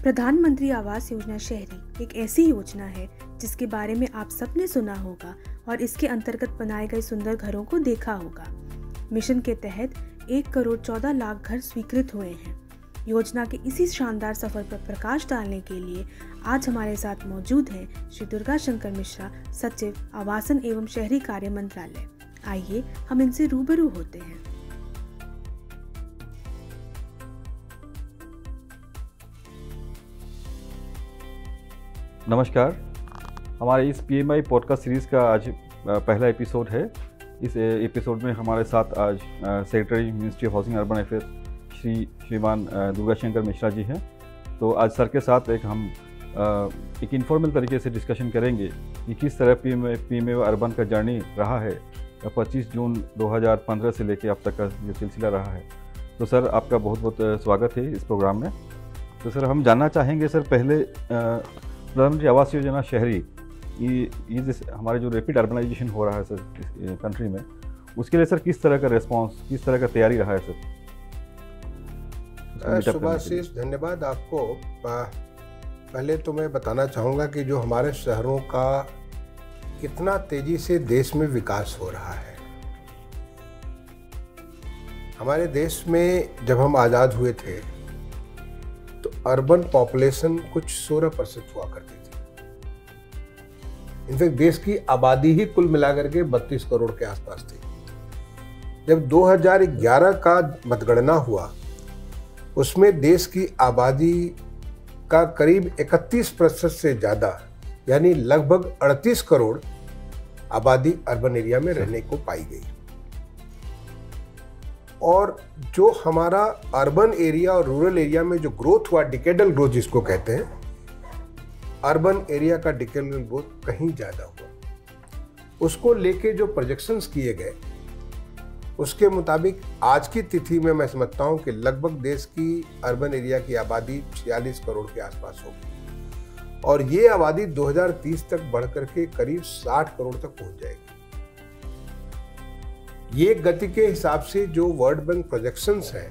प्रधानमंत्री आवास योजना शहरी एक ऐसी योजना है जिसके बारे में आप सबने सुना होगा और इसके अंतर्गत बनाए गए सुंदर घरों को देखा होगा। मिशन के तहत 1,14,00,000 घर स्वीकृत हुए हैं। योजना के इसी शानदार सफर पर प्रकाश डालने के लिए आज हमारे साथ मौजूद हैं श्री दुर्गा शंकर मिश्रा, सचिव आवासन एवं शहरी कार्य मंत्रालय। आइए हम इनसे रूबरू होते हैं। नमस्कार, हमारे इस PMI पॉडकास्ट सीरीज़ का आज पहला एपिसोड है। इस एपिसोड में हमारे साथ आज secretary ministry of housing urban affairs श्रीमान दुर्गा शंकर मिश्रा जी हैं। तो आज सर के साथ हम एक इनफॉर्मल तरीके से डिस्कशन करेंगे कि किस तरह PMI अर्बन का जर्नी रहा है 25 जून 2015 से लेकर अब तक का जो सिलसिला रहा है। तो सर, आपका बहुत बहुत स्वागत है इस प्रोग्राम में। तो सर, हम जानना चाहेंगे सर, पहले प्रधानमंत्री आवास योजना शहरी ये हमारे जो रैपिड अर्बनाइजेशन हो रहा है सर इस कंट्री में, उसके लिए सर किस तरह का रिस्पांस, किस तरह का तैयारी रहा है सर? सुभाषिष, धन्यवाद आपको। पहले तो मैं बताना चाहूँगा कि जो हमारे शहरों का कितना तेजी से देश में विकास हो रहा है। हमारे देश में जब हम आज़ाद हुए थे तो अर्बन पॉपुलेशन कुछ 16% हुआ करती थी। इनफैक्ट देश की आबादी ही कुल मिलाकर के 32 करोड़ के आसपास थी। जब 2011 का मतगणना हुआ उसमें देश की आबादी का करीब 31% से ज़्यादा यानी लगभग 38 करोड़ आबादी अर्बन एरिया में रहने को पाई गई। और जो हमारा अर्बन एरिया और रूरल एरिया में जो ग्रोथ हुआ, डिकेडल ग्रोथ जिसको कहते हैं, अर्बन एरिया का डिकेडल ग्रोथ कहीं ज़्यादा हुआ। उसको लेके जो प्रोजेक्शंस किए गए उसके मुताबिक आज की तिथि में मैं समझता हूँ कि लगभग देश की अर्बन एरिया की आबादी 46 करोड़ के आसपास होगी और ये आबादी 2030 तक बढ़कर के करीब 60 करोड़ तक पहुँच जाएगी। ये गति के हिसाब से जो वर्ल्ड बैंक प्रोजेक्शंस हैं,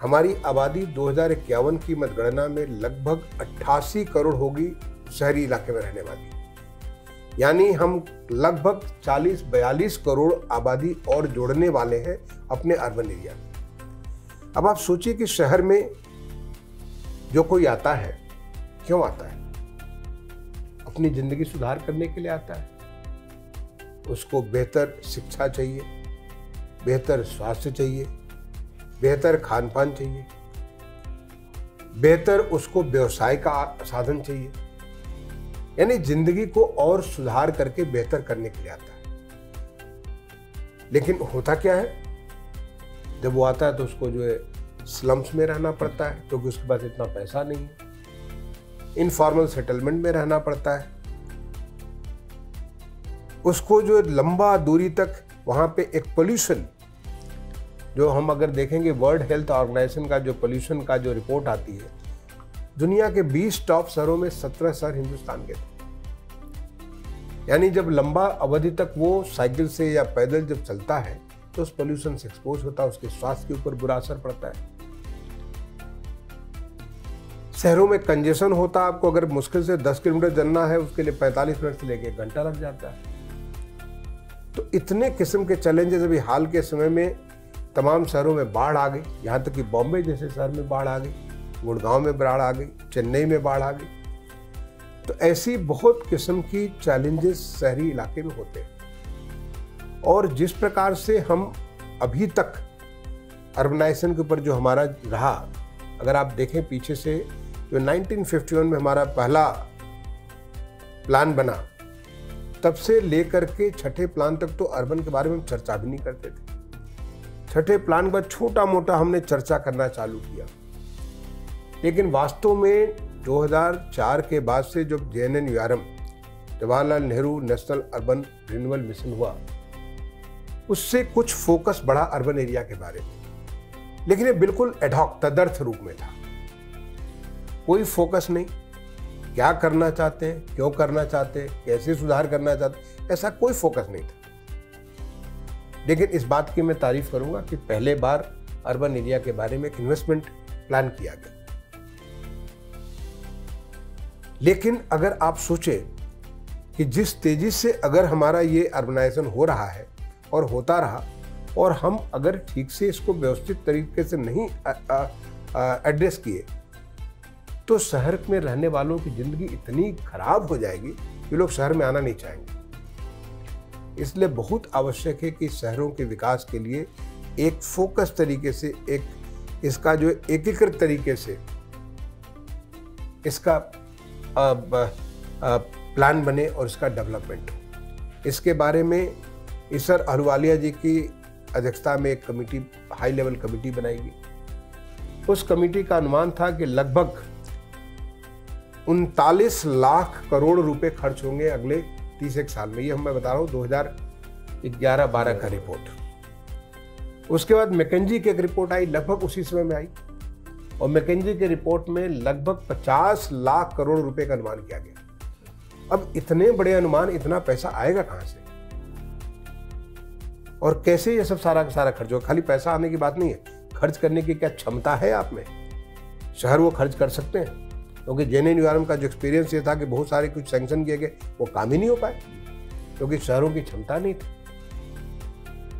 हमारी आबादी 2051 की मतगणना में लगभग 88 करोड़ होगी शहरी इलाके में रहने वाली, यानी हम लगभग 40-42 करोड़ आबादी और जोड़ने वाले हैं अपने अर्बन एरिया में। अब आप सोचिए कि शहर में जो कोई आता है, क्यों आता है? अपनी जिंदगी सुधार करने के लिए आता है। उसको बेहतर शिक्षा चाहिए, बेहतर स्वास्थ्य चाहिए, बेहतर खान पान चाहिए, बेहतर उसको व्यवसाय का साधन चाहिए, यानी जिंदगी को और सुधार करके बेहतर करने के लिए आता है। लेकिन होता क्या है, जब वो आता है तो उसको जो है स्लम्स में रहना पड़ता है क्योंकि उसके पास इतना पैसा नहीं है। इनफॉर्मल सेटलमेंट में रहना पड़ता है। उसको जो लंबा दूरी तक वहाँ पे एक पोल्यूशन, जो हम अगर देखेंगे वर्ल्ड हेल्थ ऑर्गेनाइजेशन का जो पोल्यूशन का जो रिपोर्ट आती है, दुनिया के 20 टॉप शहरों में 17 शहर हिंदुस्तान के थे। यानी जब लंबा अवधि तक वो साइकिल से या पैदल जब चलता है तो उस पोल्यूशन से एक्सपोज होता है, उसके स्वास्थ्य के ऊपर बुरा असर पड़ता है। शहरों में कंजेशन होता है, आपको अगर मुश्किल से 10 किलोमीटर चलना है उसके लिए 45 मिनट से लेकर 1 घंटा लग जाता है। तो इतने किस्म के चैलेंजेस अभी हाल के समय में तमाम शहरों में बाढ़ आ गई, यहाँ तक कि बॉम्बे जैसे शहर में बाढ़ आ गई, गुड़गांव में बाढ़ आ गई, चेन्नई में बाढ़ आ गई। तो ऐसी बहुत किस्म की चैलेंजेस शहरी इलाके में होते हैं। और जिस प्रकार से हम अभी तक अर्बनाइजेशन के ऊपर जो हमारा रहा, अगर आप देखें पीछे से जो 1951 में हमारा पहला प्लान बना, तब से लेकर के छठे प्लान तक तो अर्बन के बारे में हम चर्चा भी नहीं करते थे। छठे प्लान के बाद छोटा मोटा हमने चर्चा करना चालू किया, लेकिन वास्तव में 2004 के बाद से जो JNNURM, Jawaharlal Nehru national urban renewal mission हुआ, उससे कुछ फोकस बढ़ा अर्बन एरिया के बारे में, लेकिन ये बिल्कुल एडहॉक तदर्थ रूप में था। कोई फोकस नहीं, क्या करना चाहते हैं, क्यों करना चाहते हैं, कैसे सुधार करना चाहते हैं, ऐसा कोई फोकस नहीं था। लेकिन इस बात की मैं तारीफ करूंगा कि पहले बार अर्बन एरिया के बारे में एक इन्वेस्टमेंट प्लान किया गया। लेकिन अगर आप सोचें कि जिस तेजी से अगर हमारा ये अर्बनाइजेशन हो रहा है और होता रहा, और हम अगर ठीक से इसको व्यवस्थित तरीके से नहीं एड्रेस किए, तो शहर में रहने वालों की ज़िंदगी इतनी खराब हो जाएगी कि लोग शहर में आना नहीं चाहेंगे। इसलिए बहुत आवश्यक है कि शहरों के विकास के लिए एक फोकस तरीके से, एक इसका जो एकीकृत तरीके से इसका प्लान बने और इसका डेवलपमेंट हो। इसके बारे में ईसर अहलुवालिया जी की अध्यक्षता में एक कमेटी, हाई लेवल कमेटी बनाएगी। उस कमेटी का अनुमान था कि लगभग 39 लाख करोड़ रुपए खर्च होंगे अगले 30 साल में। ये मैं बता रहा हूँ 2011-12 का रिपोर्ट। उसके बाद मैकेंजी की एक रिपोर्ट आई, लगभग उसी समय में आई, और मैकेंजी के रिपोर्ट में लगभग 50 लाख करोड़ रुपए का अनुमान किया गया। अब इतने बड़े अनुमान, इतना पैसा आएगा कहां से और कैसे ये सब सारा का सारा खर्च होगा? खाली पैसा आने की बात नहीं है, खर्च करने की क्या क्षमता है आप में? शहर वो खर्च कर सकते हैं? क्योंकि JNNURM का जो एक्सपीरियंस ये था कि बहुत सारे कुछ सैंक्शन किए गए, वो काम ही नहीं हो पाए क्योंकि शहरों की क्षमता नहीं थी।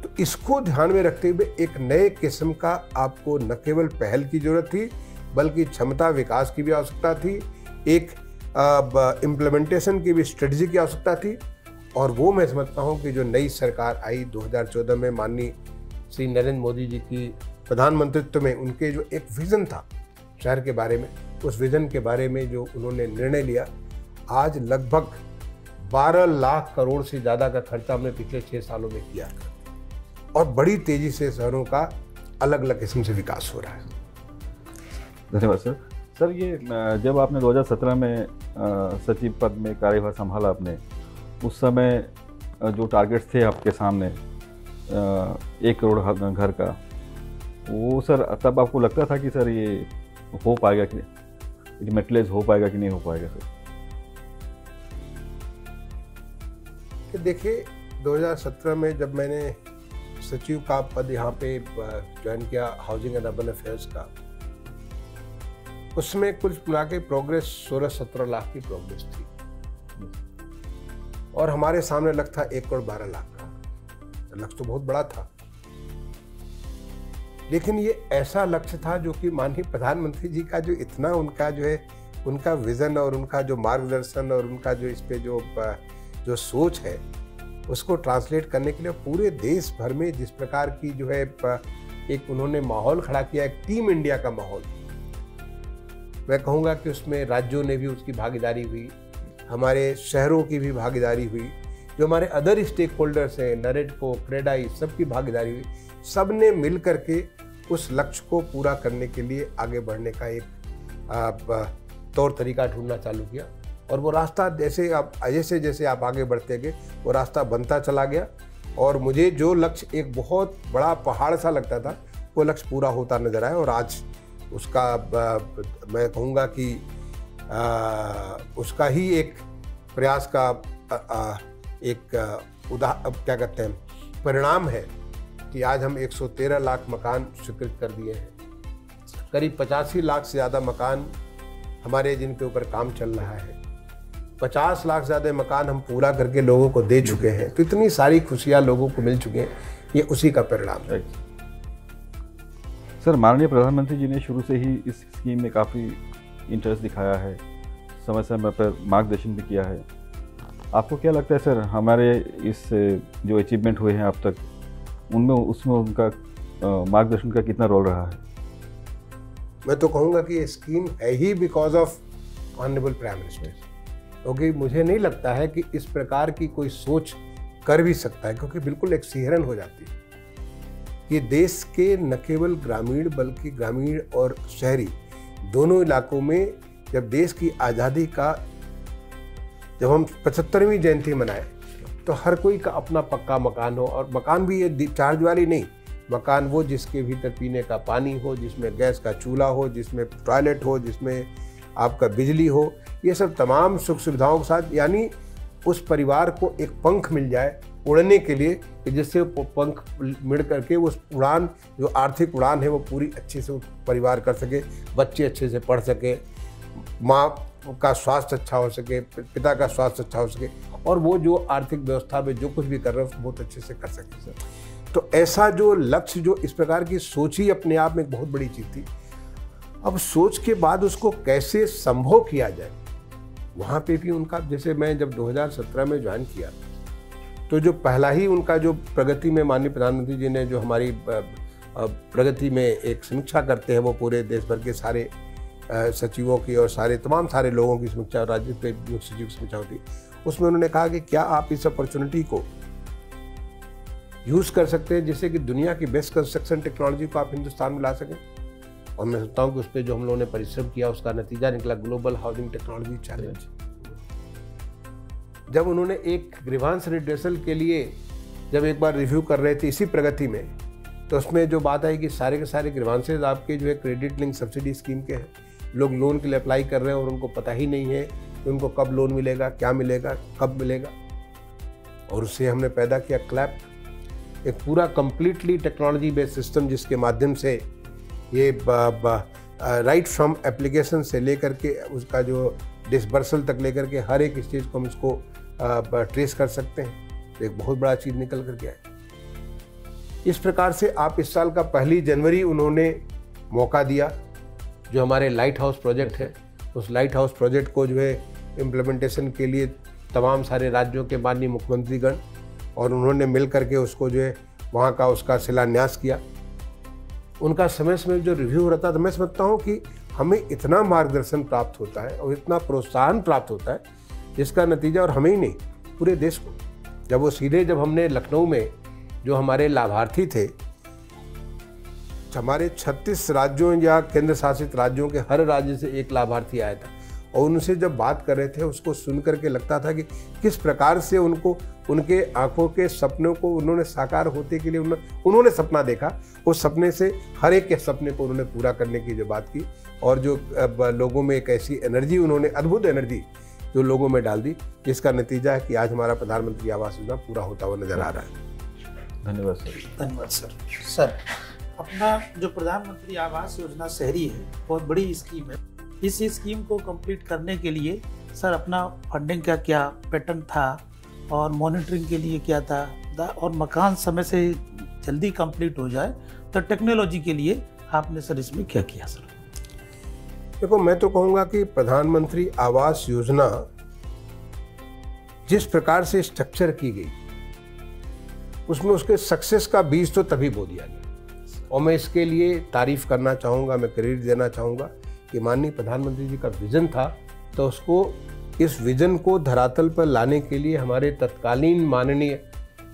तो इसको ध्यान में रखते हुए एक नए किस्म का आपको न केवल पहल की जरूरत थी, बल्कि क्षमता विकास की भी आवश्यकता थी, एक इम्प्लीमेंटेशन की भी स्ट्रेटजी की आवश्यकता थी। और वो मैं समझता हूँ कि जो नई सरकार आई 2014 में, माननीय श्री नरेंद्र मोदी जी की प्रधानमंत्रित्व में, उनके जो एक विज़न था शहर के बारे में, उस विज़न के बारे में जो उन्होंने निर्णय लिया, आज लगभग 12 लाख करोड़ से ज़्यादा का खर्चा हमने पिछले 6 सालों में किया और बड़ी तेज़ी से शहरों का अलग अलग किस्म से विकास हो रहा है। धन्यवाद सर। सर, ये जब आपने 2017 में सचिव पद में कार्यभार संभाला आपने, उस समय जो टारगेट्स थे आपके सामने 1 करोड़ घर का, वो सर तब आपको लगता था कि सर ये हो पाएगा कि मटेरियलाइज हो पाएगा कि नहीं हो पाएगा सर? कि देखिए 2017 में जब मैंने सचिव का पद यहाँ पे ज्वाइन किया हाउसिंग एंड अर्बन अफेयर्स का, उसमें कुल मिला के प्रोग्रेस 16-17 लाख की प्रोग्रेस थी और हमारे सामने लक्ष्य था 1 करोड़ 12 लाख का। लक्ष्य तो बहुत बड़ा था, लेकिन ये ऐसा लक्ष्य था जो कि माननीय प्रधानमंत्री जी का जो इतना उनका जो है, उनका विजन और उनका जो मार्गदर्शन और उनका जो इस पे जो सोच है, उसको ट्रांसलेट करने के लिए पूरे देश भर में जिस प्रकार की जो है एक उन्होंने माहौल खड़ा किया, एक टीम इंडिया का माहौल, मैं कहूँगा कि उसमें राज्यों ने भी उसकी भागीदारी हुई, हमारे शहरों की भी भागीदारी हुई, जो हमारे अदर स्टेक होल्डर्स हैं, नरेडको, क्रेडाई, सबकी भागीदारी हुई। सब ने मिल करके उस लक्ष्य को पूरा करने के लिए आगे बढ़ने का एक तौर तरीका ढूंढना चालू किया और वो रास्ता जैसे आप आगे बढ़ते गए वो रास्ता बनता चला गया और मुझे जो लक्ष्य एक बहुत बड़ा पहाड़ सा लगता था, वो लक्ष्य पूरा होता नजर आया और आज उसका मैं कहूँगा कि उसका ही एक प्रयास का एक क्या कहते हैं परिणाम है कि आज हम 113 लाख मकान स्वीकृत कर दिए हैं। करीब 85 लाख से ज़्यादा मकान हमारे जिनके ऊपर काम चल रहा है, 50 लाख से ज़्यादा मकान हम पूरा करके लोगों को दे चुके हैं। तो इतनी सारी खुशियाँ लोगों को मिल चुकी हैं, ये उसी का परिणाम है। सर, माननीय प्रधानमंत्री जी ने शुरू से ही इस स्कीम में काफ़ी इंटरेस्ट दिखाया है, समय समय पर मार्गदर्शन भी किया है। आपको क्या लगता है सर, हमारे इस जो अचीवमेंट हुए हैं अब तक, उसमें उनका मार्गदर्शन का कितना रोल रहा है? मैं तो कहूँगा कि ये स्कीम है ही because of honourable prime minister, क्योंकि मुझे नहीं लगता है कि इस प्रकार की कोई सोच कर भी सकता है, क्योंकि बिल्कुल एक सिहरन हो जाती है कि देश के न केवल ग्रामीण बल्कि ग्रामीण और शहरी दोनों इलाकों में जब देश की आज़ादी का जब हम 75वीं जयंती मनाएं तो हर कोई का अपना पक्का मकान हो, और मकान भी ये चार्ज वाली नहीं, मकान वो जिसके भीतर पीने का पानी हो, जिसमें गैस का चूल्हा हो, जिसमें टॉयलेट हो, जिसमें आपका बिजली हो, ये सब तमाम सुख सुविधाओं के साथ, यानी उस परिवार को एक पंख मिल जाए उड़ने के लिए, जिससे वो पंख मिल करके उस उड़ान जो आर्थिक उड़ान है वो पूरी अच्छे से परिवार कर सके, बच्चे अच्छे से पढ़ सके, माँ का स्वास्थ्य अच्छा हो सके, पिता का स्वास्थ्य अच्छा हो सके, और वो जो आर्थिक व्यवस्था में जो कुछ भी कर रहे हैं उसको बहुत अच्छे से कर सके सर। तो ऐसा जो लक्ष्य, जो इस प्रकार की सोच ही अपने आप में एक बहुत बड़ी चीज़ थी। अब सोच के बाद उसको कैसे संभव किया जाए, वहाँ पे भी उनका, जैसे मैं जब 2017 में ज्वाइन किया तो जो पहला ही उनका जो प्रगति में माननीय प्रधानमंत्री जी ने जो हमारी प्रगति में एक समीक्षा करते हैं, वो पूरे देश भर के सारे सचिवों की और तमाम सारे लोगों की समीक्षा, राज्य के मुख्य सचिव की समीक्षा होती, उसमें उन्होंने कहा कि क्या आप इस अपॉर्चुनिटी को यूज़ कर सकते हैं जिससे कि दुनिया की बेस्ट कंस्ट्रक्शन टेक्नोलॉजी को आप हिंदुस्तान में ला सकें। और मैं सोचता हूँ कि उस पर जो हम लोगों ने परिश्रम किया उसका नतीजा निकला ग्लोबल हाउसिंग टेक्नोलॉजी चैलेंज। जब उन्होंने एक ग्रीवांस रिड्रेसल के लिए जब एक बार रिव्यू कर रहे थे इसी प्रगति में, तो उसमें जो बात आई कि सारे के सारे ग्रीवांसेज आपके जो है क्रेडिट लिंक सब्सिडी स्कीम के हैं, लोग लोन के लिए अप्लाई कर रहे हैं और उनको पता ही नहीं है कि उनको कब लोन मिलेगा, क्या मिलेगा, कब मिलेगा। और उससे हमने पैदा किया क्लैप, एक पूरा कंप्लीटली टेक्नोलॉजी बेस्ड सिस्टम जिसके माध्यम से ये राइट फ्रॉम एप्लीकेशन से लेकर के उसका जो डिसबर्सल तक लेकर के हर एक स्टेज को हम इसको ट्रेस कर सकते हैं। तो एक बहुत बड़ा चीज़ निकल कर के आए। इस प्रकार से आप इस साल का 1 जनवरी उन्होंने मौका दिया, जो हमारे लाइट हाउस प्रोजेक्ट है, उस लाइट हाउस प्रोजेक्ट को जो है इम्प्लीमेंटेशन के लिए तमाम सारे राज्यों के माननीय मुख्यमंत्रीगण और उन्होंने मिल करके उसको जो है वहाँ का उसका शिलान्यास किया। उनका समय समय जो रिव्यू हो रहा था, तो मैं समझता हूँ कि हमें इतना मार्गदर्शन प्राप्त होता है और इतना प्रोत्साहन प्राप्त होता है जिसका नतीजा, और हमें ही नहीं पूरे देश को, जब वो सीधे जब हमने लखनऊ में जो हमारे लाभार्थी थे, हमारे 36 राज्यों या केंद्र शासित राज्यों के हर राज्य से एक लाभार्थी आया था और उनसे जब बात कर रहे थे उसको सुन करके लगता था कि किस प्रकार से उनको उनके आंखों के सपनों को उन्होंने साकार होते के लिए उन्होंने सपना देखा, उस सपने से हर एक के सपने को उन्होंने पूरा करने की जो बात की और जो लोगों में एक ऐसी एनर्जी, उन्होंने अद्भुत एनर्जी जो लोगों में डाल दी, जिसका नतीजा है कि आज हमारा प्रधानमंत्री आवास योजना पूरा होता हुआ नजर आ रहा है। धन्यवाद सर। धन्यवाद सर। सर, अपना जो प्रधानमंत्री आवास योजना शहरी है बहुत बड़ी स्कीम है। इस स्कीम को कंप्लीट करने के लिए सर अपना फंडिंग का क्या पैटर्न था और मॉनिटरिंग के लिए क्या था, और मकान समय से जल्दी कंप्लीट हो जाए तो टेक्नोलॉजी के लिए आपने सर इसमें क्या किया सर? देखो, मैं तो कहूँगा कि प्रधानमंत्री आवास योजना जिस प्रकार से स्ट्रक्चर की गई उसमें उसके सक्सेस का बीज तो तभी बो दिया गया, और मैं इसके लिए तारीफ करना चाहूँगा, मैं क्रेडिट देना चाहूँगा कि माननीय प्रधानमंत्री जी का विजन था, तो उसको इस विजन को धरातल पर लाने के लिए हमारे तत्कालीन माननीय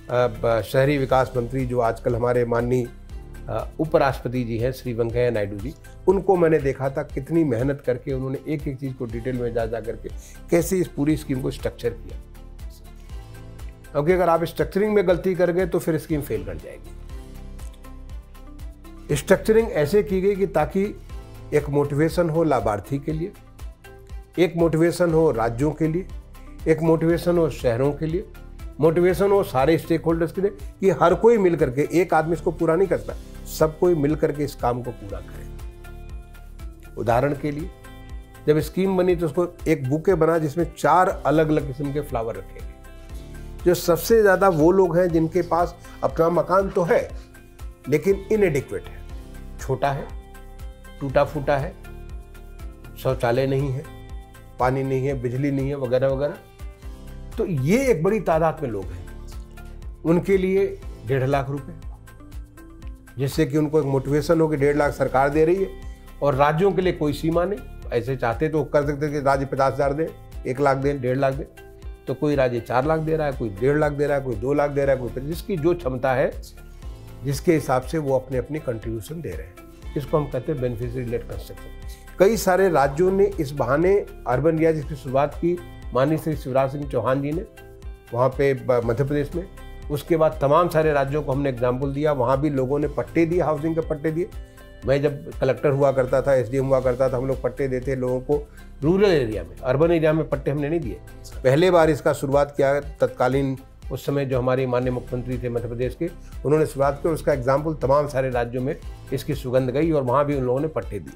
शहरी विकास मंत्री जो आजकल हमारे माननीय उपराष्ट्रपति जी हैं श्री वेंकैया नायडू जी, उनको मैंने देखा था कितनी मेहनत करके उन्होंने एक एक चीज़ को डिटेल में जा करके कैसे इस पूरी स्कीम को स्ट्रक्चर किया, क्योंकि अगर आप स्ट्रक्चरिंग में गलती कर गए तो फिर स्कीम फेल कर जाएगी। स्ट्रक्चरिंग ऐसे की गई कि ताकि एक मोटिवेशन हो लाभार्थी के लिए, एक मोटिवेशन हो राज्यों के लिए, एक मोटिवेशन हो शहरों के लिए, मोटिवेशन हो सारे स्टेक होल्डर्स के लिए, कि हर कोई मिल करके, एक आदमी इसको पूरा नहीं करता, सब कोई मिल करके इस काम को पूरा करे। उदाहरण के लिए जब स्कीम बनी तो उसको एक बुके बना जिसमें 4 अलग अलग किस्म के फ्लावर रखे गए। जो सबसे ज़्यादा वो लोग हैं जिनके पास अपना मकान तो है लेकिन इनएडिक्वेट है, छोटा है, टूटा फूटा है, शौचालय नहीं है, पानी नहीं है, बिजली नहीं है, वगैरह वगैरह। तो ये एक बड़ी तादाद में लोग हैं, उनके लिए 1.5 लाख रुपए, जिससे कि उनको एक मोटिवेशन हो कि 1.5 लाख सरकार दे रही है और राज्यों के लिए कोई सीमा नहीं। ऐसे चाहते तो कर सकते कि राज्य 50,000 दे, 1 लाख दे, 1.5 लाख दे, तो कोई राज्य 4 लाख दे रहा है, कोई 1.5 लाख दे रहा है, कोई 2 लाख दे रहा है, कोई जिसकी जो क्षमता है, जिसके हिसाब से वो अपने अपनी कंट्रीब्यूशन दे रहे हैं। इसको हम कहते हैं बेनिफिशियरी लेड कंस्ट्रक्शन। कई सारे राज्यों ने इस बहाने अर्बन एरिया जिसकी शुरुआत की माननीय श्री शिवराज सिंह चौहान जी ने वहाँ पे मध्य प्रदेश में। उसके बाद तमाम सारे राज्यों को हमने एग्जाम्पल दिया, वहाँ भी लोगों ने पट्टे दिए, हाउसिंग के पट्टे दिए। मैं जब कलेक्टर हुआ करता था, एसडीएम हुआ करता था, हम लोग पट्टे देते लोगों को रूरल एरिया में, अर्बन एरिया में पट्टे हमने नहीं दिए। पहले बार इसका शुरुआत किया तत्कालीन उस समय जो हमारे माननीय मुख्यमंत्री थे मध्य प्रदेश के, उन्होंने शुरुआत की। उसका एग्जाम्पल तमाम सारे राज्यों में इसकी सुगंध गई और वहाँ भी उन लोगों ने पट्टे दिए।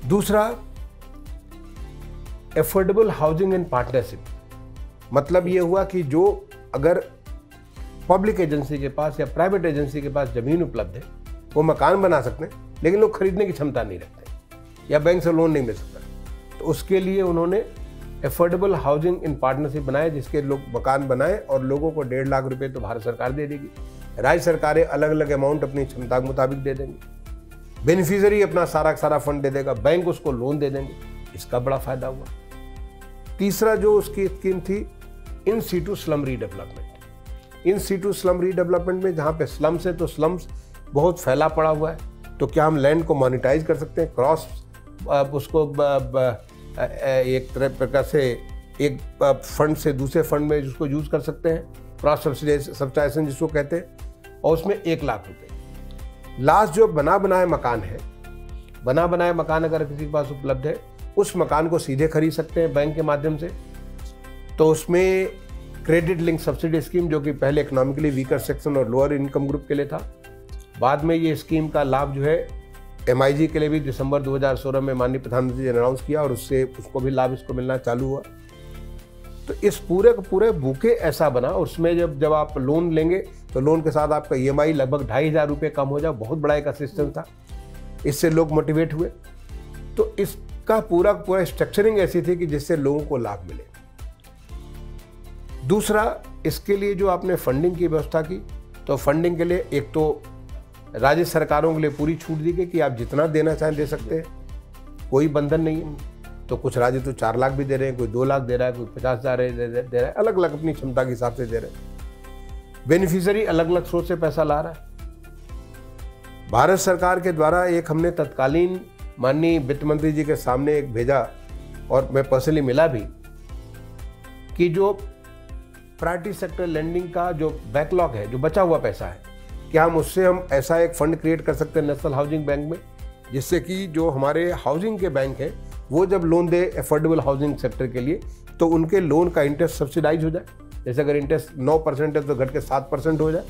दूसरा, एफोर्डेबल हाउसिंग इन पार्टनरशिप। मतलब ये हुआ कि जो अगर पब्लिक एजेंसी के पास या प्राइवेट एजेंसी के पास जमीन उपलब्ध है, वो मकान बना सकते हैं, लेकिन लोग खरीदने की क्षमता नहीं रखते या बैंक से लोन नहीं मिल सकता, तो उसके लिए उन्होंने एफोर्डेबल हाउसिंग इन पार्टनरशिप बनाया, जिसके लोग मकान बनाए और लोगों को 1.5 लाख रुपए तो भारत सरकार दे देगी, राज्य सरकारें अलग अलग अमाउंट अपनी क्षमता के मुताबिक दे देंगे, बेनिफिशियरी अपना सारा फंड दे देगा, बैंक उसको लोन दे देंगे। इसका बड़ा फायदा हुआ। तीसरा जो उसकी स्कीम थी, in situ slum redevelopment. In situ slum redevelopment में जहाँ पे स्लम्स है तो स्लम्स बहुत फैला पड़ा हुआ है, तो क्या हम लैंड को मोनेटाइज कर सकते हैं, क्रॉस उसको एक तरह प्रकार से एक फंड से दूसरे फंड में जिसको यूज कर सकते हैं, क्रॉस सब्सिडाइजेशन जिसको कहते हैं, और उसमें 1 लाख रुपए। लास्ट जो बना बनाए मकान है, बना बनाए मकान अगर किसी के पास उपलब्ध है, उस मकान को सीधे खरीद सकते हैं बैंक के माध्यम से। तो उसमें क्रेडिट लिंक सब्सिडी स्कीम, जो कि पहले इकोनॉमिकली वीकर सेक्शन और लोअर इनकम ग्रुप के लिए था, बाद में ये स्कीम का लाभ जो है MIG के लिए भी दिसंबर 2016 में माननीय प्रधानमंत्री जी ने अनाउंस किया, और उससे उसको भी लाभ इसको मिलना चालू हुआ। तो इस पूरे के पूरे बुके ऐसा बना, उसमें जब आप लोन लेंगे तो लोन के साथ आपका EMI लगभग 2,500 रुपये कम हो जाए। बहुत बड़ा एक असिस्टेंस था, इससे लोग मोटिवेट हुए। तो इसका पूरा स्ट्रक्चरिंग ऐसी थी कि जिससे लोगों को लाभ मिले। दूसरा, इसके लिए जो आपने फंडिंग की व्यवस्था की, तो फंडिंग के लिए एक तो राज्य सरकारों के लिए पूरी छूट दी गई कि आप जितना देना चाहें दे सकते हैं, कोई बंधन नहीं है। तो कुछ राज्य तो 4 लाख भी दे रहे हैं, कोई 2 लाख दे रहा है, कोई 50,000 दे रहा है, अलग अलग अपनी क्षमता के हिसाब से दे रहे हैं। बेनिफिशियरी अलग अलग स्रोत से पैसा ला रहा है। भारत सरकार के द्वारा एक हमने तत्कालीन माननीय वित्त मंत्री जी के सामने एक भेजा, और मैं पर्सनली मिला भी, कि जो प्राइवेट सेक्टर लेंडिंग का जो बैकलॉग है, जो बचा हुआ पैसा है, क्या हम उससे हम ऐसा एक फंड क्रिएट कर सकते हैं नेशनल हाउसिंग बैंक में, जिससे कि जो हमारे हाउसिंग के बैंक हैं वो जब लोन दे एफोर्डेबल हाउसिंग सेक्टर के लिए, तो उनके लोन का इंटरेस्ट सब्सिडाइज हो जाए। जैसे अगर इंटरेस्ट 9% है तो घट के 7% हो जाए।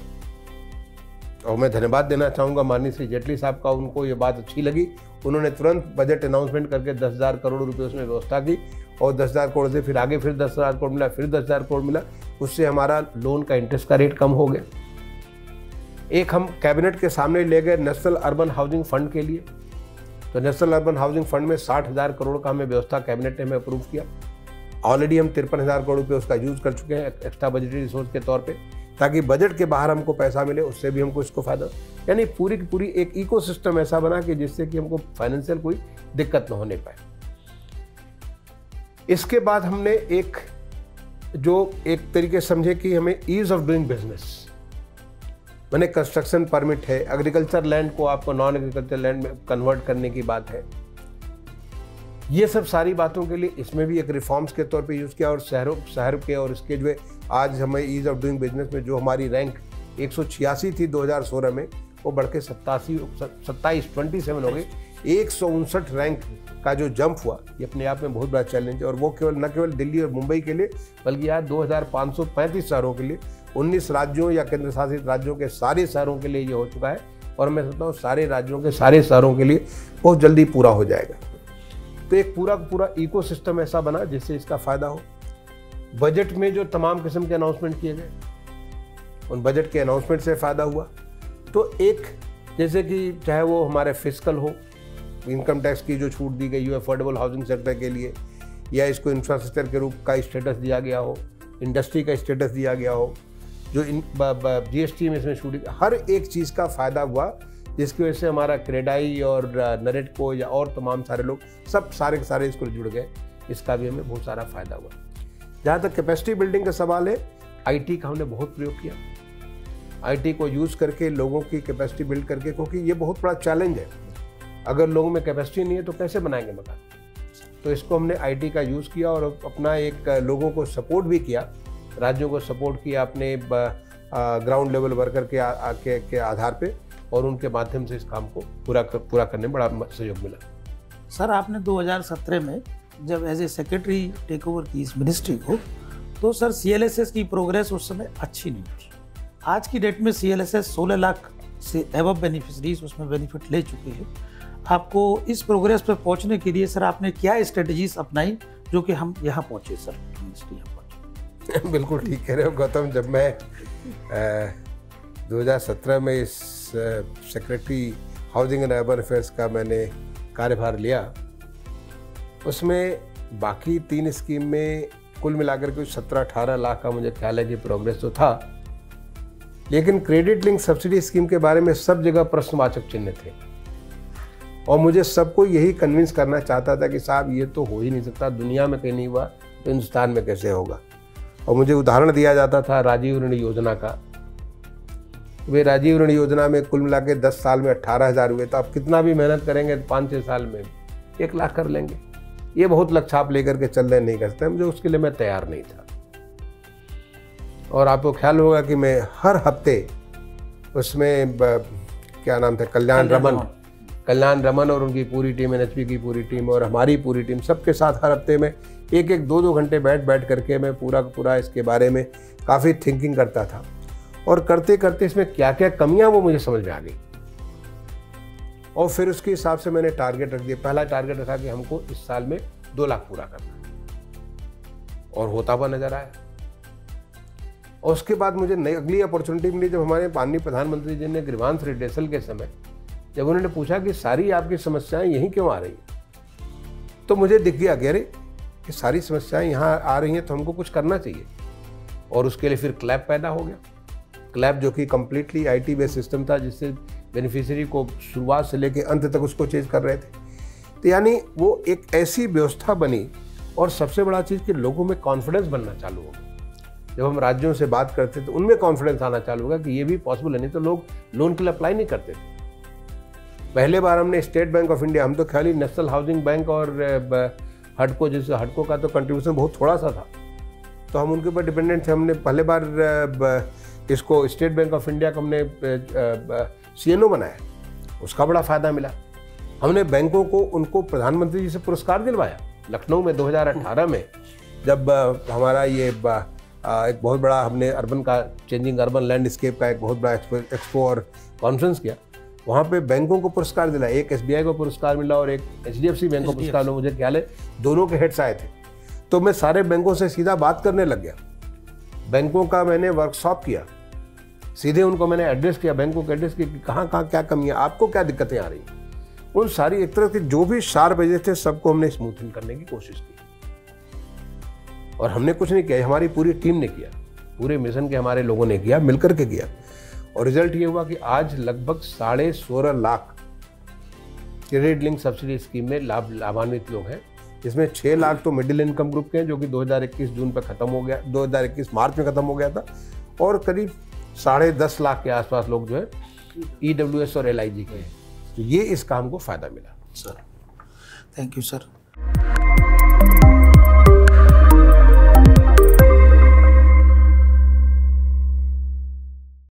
और मैं धन्यवाद देना चाहूँगा माननीय श्री जेटली साहब का, उनको ये बात अच्छी लगी। उन्होंने तुरंत बजट अनाउंसमेंट करके 10,000 करोड़ रुपए उसमें व्यवस्था की, और 10,000 करोड़ से फिर आगे फिर 10,000 करोड़ मिला, फिर 10,000 करोड़ मिला। उससे हमारा लोन का इंटरेस्ट का रेट कम हो गया। एक हम कैबिनेट के सामने ले गए नेशनल अर्बन हाउसिंग फंड के लिए, तो नेशनल अर्बन हाउसिंग फंड में 60,000 करोड़ का हमें व्यवस्था कैबिनेट ने हमें अप्रूव किया। ऑलरेडी हम 53,000 करोड़ रुपये उसका यूज कर चुके हैं एक्स्ट्रा बजटरी रिसोर्स के तौर पे, ताकि बजट के बाहर हमको पैसा मिले, उससे भी हमको इसको फायदा। यानी पूरी की पूरी एक इकोसिस्टम ऐसा बना कि जिससे कि हमको फाइनेंशियल कोई दिक्कत न होने पाए। इसके बाद हमने एक तरीके समझे कि हमें ईज ऑफ डूइंग बिजनेस, मैंने कंस्ट्रक्शन परमिट है, एग्रीकल्चर लैंड को आपको नॉन एग्रीकल्चर लैंड में कन्वर्ट करने की बात है। ये सब सारी बातों के लिए इसमें भी एक रिफॉर्म्स के तौर पे यूज़ किया, और शहर के और इसके जो है आज हमें ईज ऑफ डूइंग बिजनेस में जो हमारी रैंक 186 थी 2016 में, वो बढ़ के 27 हो गई। 159 रैंक का जो जंप हुआ, ये अपने आप में बहुत बड़ा चैलेंज है। और वो न केवल दिल्ली और मुंबई के लिए, बल्कि आज 2,535 शहरों के लिए, 19 राज्यों या केंद्र शासित राज्यों के सारे शहरों के लिए ये हो चुका है। और मैं सोचता हूँ सारे राज्यों के सारे शहरों के लिए बहुत जल्दी पूरा हो जाएगा। तो एक पूरा इकोसिस्टम ऐसा बना जिससे इसका फायदा हो। बजट में जो तमाम किस्म के अनाउंसमेंट किए गए, उन बजट के अनाउंसमेंट से फायदा हुआ। तो एक जैसे कि चाहे वो हमारे फिस्कल हो, इनकम टैक्स की जो छूट दी गई हो अफोर्डेबल हाउसिंग सेक्टर के लिए, या इसको इंफ्रास्ट्रक्चर के रूप का स्टेटस दिया गया हो, इंडस्ट्री का स्टेटस दिया गया हो, जो GST में इसमें छूट, हर एक चीज़ का फ़ायदा हुआ, जिसकी वजह से हमारा क्रेडाई और नरेटको या और तमाम सारे लोग सब सारे के सारे इसको जुड़ गए। इसका भी हमें बहुत सारा फ़ायदा हुआ। जहाँ तक कैपेसिटी बिल्डिंग का सवाल है, IT का हमने बहुत प्रयोग किया। IT को यूज़ करके लोगों की कैपेसिटी बिल्ड करके, क्योंकि ये बहुत बड़ा चैलेंज है। अगर लोगों में कैपेसिटी नहीं है तो कैसे बनाएंगे मकान। तो इसको हमने IT का यूज़ किया और अपना एक लोगों को सपोर्ट भी किया, राज्यों को सपोर्ट किया अपने ग्राउंड लेवल वर्कर के आधार पे, और उनके माध्यम से इस काम को पूरा करने में बड़ा सहयोग मिला। सर, आपने 2017 में जब as a secretary take over की इस मिनिस्ट्री को, तो सर CLSS की प्रोग्रेस उस समय अच्छी नहीं थी। आज की डेट में CLSS 16 लाख से एबव बेनिफिशरीज उसमें बेनिफिट ले चुके हैं। आपको इस प्रोग्रेस पर पहुंचने के लिए सर आपने क्या स्ट्रेटजीज अपनाई जो कि हम यहाँ पहुँचे सर, मिनिस्ट्री यहाँ पहुँचे। बिल्कुल ठीक कह रहे हो गौतम। जब मैं 2017 में इस secretary housing and urban affairs का मैंने कार्यभार लिया, उसमें बाकी 3 स्कीम में कुल मिलाकर के 17-18 लाख का मुझे ख्याल है कि प्रोग्रेस तो था, लेकिन क्रेडिट लिंक सब्सिडी स्कीम के बारे में सब जगह प्रश्नवाचक चिन्ह थे और मुझे सबको यही कन्विंस करना चाहता था कि साहब ये तो हो ही नहीं सकता, दुनिया में कहीं नहीं हुआ तो हिंदुस्तान में कैसे होगा। और मुझे उदाहरण दिया जाता था राजीव ऋण योजना का। वे राजीव ऋण योजना में कुल मिला के 10 साल में 18,000 हुए, तो आप कितना भी मेहनत करेंगे 5-6 साल में 1 लाख कर लेंगे। ये बहुत लक्ष्य आप लेकर के चल रहे नहीं कर सकते, मुझे उसके लिए मैं तैयार नहीं था। और आपको ख्याल होगा कि मैं हर हफ्ते उसमें क्या नाम था, कल्याण रमन और उनकी पूरी टीम, NHP की पूरी टीम और हमारी पूरी टीम, सबके साथ हर हफ्ते में 1-2 घंटे बैठ करके मैं पूरा इसके बारे में काफ़ी थिंकिंग करता था। और करते करते इसमें क्या क्या कमियां वो मुझे समझ में आ गई और फिर उसके हिसाब से मैंने टारगेट रख दिया। पहला टारगेट रखा कि हमको इस साल में 2 लाख पूरा करना है और होता हुआ नजर आया। और उसके बाद मुझे नई अगली अपॉर्चुनिटी मिली जब हमारे माननीय प्रधानमंत्री जी ने ग्रीवांस रिड्रेसल के समय जब उन्होंने पूछा कि सारी आपकी समस्याएं यहीं क्यों आ रही, तो मुझे दिख गया कि अरे कि सारी समस्याएं यहाँ आ रही हैं तो हमको कुछ करना चाहिए। और उसके लिए फिर क्लैप पैदा हो गया। क्लैप जो कि कम्प्लीटली IT बेस्ड सिस्टम था, जिससे बेनिफिशियरी को शुरुआत से लेकर अंत तक उसको चेंज कर रहे थे। तो यानी वो एक ऐसी व्यवस्था बनी और सबसे बड़ा चीज़ कि लोगों में कॉन्फिडेंस बनना चालू हो गया। जब हम राज्यों से बात करते तो उनमें कॉन्फिडेंस आना चालू होगा कि ये भी पॉसिबल है, नहीं तो लोग लोन के लिए अप्लाई नहीं करते थे। पहले बार हमने स्टेट बैंक ऑफ इंडिया, हम तो ख्याली नेशनल हाउसिंग बैंक और हडको, जैसे हडको का तो कंट्रीब्यूशन बहुत थोड़ा सा था, तो हम उनके ऊपर डिपेंडेंट थे। हमने पहले बार इसको स्टेट बैंक ऑफ इंडिया को हमने CNO बनाया, उसका बड़ा फ़ायदा मिला। हमने बैंकों को उनको प्रधानमंत्री जी से पुरस्कार दिलवाया लखनऊ में 2018 में, जब हमारा ये एक बहुत बड़ा हमने अर्बन का चेंजिंग अर्बन लैंडस्केप का एक बहुत बड़ा एक्सपो और कॉन्फ्रेंस किया। वहाँ पे बैंकों को पुरस्कार दिला, एक SBI को पुरस्कार मिला और एक HDFC बैंक को पुरस्कार मिला। मुझे ख्याल है दोनों के हेड्स आए थे। तो मैं सारे बैंकों से सीधा बात करने लग गया। बैंकों का मैंने वर्कशॉप किया, सीधे उनको मैंने एड्रेस किया, बैंकों को एड्रेस किया कि कहाँ कहाँ क्या कमी है, आपको क्या दिक्कतें आ रही हैं। उन सारी एक तरह के जो भी शार्प एजेस थे सबको हमने स्मूथिंग करने की कोशिश की। और हमने कुछ नहीं किया, हमारी पूरी टीम ने किया, पूरे मिशन के हमारे लोगों ने किया, मिलकर के किया। और रिजल्ट ये हुआ कि आज लगभग 16.5 lakh credit link subsidy scheme में लाभान्वित लोग हैं, जिसमें 6 लाख तो मिडिल इनकम ग्रुप के हैं, जो कि 2021 जून पर खत्म हो गया, 2021 मार्च में खत्म हो गया था। और करीब 10.5 लाख के आसपास लोग जो है EWS और LIG के हैं। तो ये इस काम को फायदा मिला। Sir thank you sir.